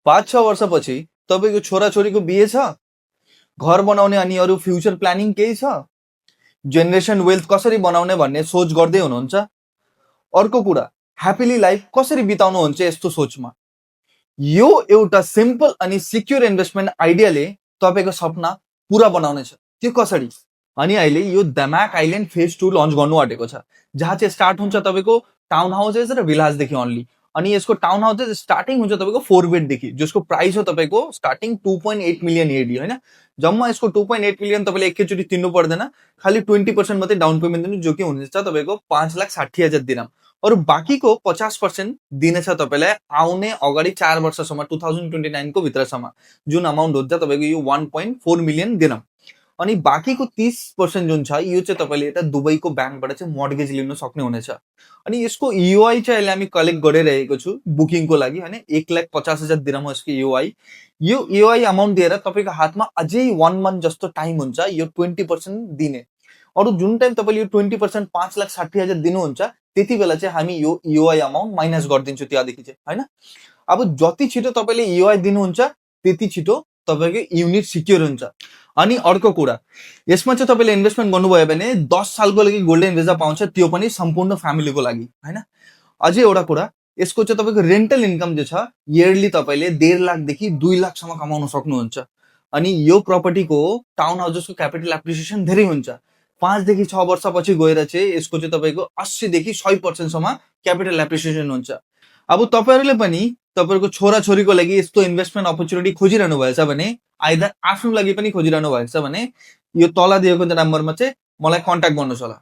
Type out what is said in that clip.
5-6 वर्षपछि तपाईँको छोराछोरीको बिहे छ, घर बनाउने अनि अरू फ्युचर प्लानिङ केही छ, जेनेरेसन वेल्थ कसरी बनाउने भन्ने सोच गर्दै हुनुहुन्छ? अर्को कुरा, ह्याप्पिली लाइफ कसरी बिताउनुहुन्छ यस्तो सोचमा? यो एउटा सिम्पल अनि सिक्योर इन्भेस्टमेन्ट आइडियाले तपाईँको सपना पुरा बनाउनेछ। त्यो कसरी? अनि अहिले यो दमाक आइल्यान्ड फेज 2 लन्च गर्नु आँटेको छ, जहाँ चाहिँ स्टार्ट हुन्छ तपाईँको टाउन हाउसेस र भिलाजदेखि ओन्ली। अनि यसको टाउन हाउसेस स्टार्टिङ हुन्छ तपाईँको 4 बेडदेखि, जसको प्राइस हो तपाईँको स्टार्टिङ 2.8 मिलियन एडी होइन। जम्मा यसको 2.8 मिलियन तपाईँले एकैचोटि तिर्नु पर्दैन, खालि 20% मात्रै डाउन पेमेन्ट दिनु, जो कि हुनेछ तपाईँको 5,60,000 दिरहम। अरू बाँकीको 50% दिनेछ तपाईँलाई आउने अगाडि 4 वर्षसम्म 2029 को भित्रसम्म, जुन अमाउन्ट हुन्छ तपाईँको यो 1.4 मिलियन दिरहम। अनि बाँकीको 30% जुन छ यो चाहिँ तपाईँले यता दुबईको ब्याङ्कबाट चाहिँ मर्गेज लिन सक्ने हुनेछ। अनि यसको इओआई चाहिँ अहिले हामी कलेक्ट गरिरहेको छु बुकिङको लागि होइन। 1,50,000 दिरहम हो यसको इओआई। यो इओआई अमाउन्ट दिएर तपाईँको हातमा अझै 1 मन्थ जस्तो टाइम हुन्छ यो 20% दिने। अरू जुन टाइम तपाईँले यो 20% 5,60,000 दिनुहुन्छ त्यति बेला चाहिँ हामी यो इओआई अमाउन्ट माइनस गरिदिन्छु त्यहाँदेखि चाहिँ होइन। अब जति छिटो तपाईँले इओआई दिनुहुन्छ त्यति छिटो तपाईँको युनिट सिक्योर हुन्छ। अनि अर्को कुरा, यसमा चाहिँ तपाईँले इन्भेस्टमेन्ट गर्नुभयो भने 10 सालको लागि गोल्डन भिजा पाउँछ, त्यो पनि सम्पूर्ण फ्यामिलीको लागि होइन। अझै एउटा कुरा, यसको चाहिँ तपाईँको रेन्टल इन्कम जो छ इयरली तपाईँले 1.5 लाखदेखि 2 लाखसम्म कमाउन सक्नुहुन्छ। अनि यो प्रपर्टीको टाउन हाउसेसको क्यापिटल एप्रिसिएसन धेरै हुन्छ। 5 देखि 6 वर्षपछि गएर चाहिँ यसको चाहिँ तपाईँको 80 देखि 100% सम्म क्यापिटल एप्रिसिएसन हुन्छ। अब तपाईँहरूले पनि तपाईँको छोराछोरीको लागि यस्तो इन्भेस्टमेन्ट अपर्च्युनिटी खोजिरहनु भएछ भने, आइदर आफ्नो लागि पनि खोजिरहनु भएछ भने, यो तल दिएको नम्बरमा चाहिँ मलाई कन्ट्याक्ट गर्नुहोस् होला।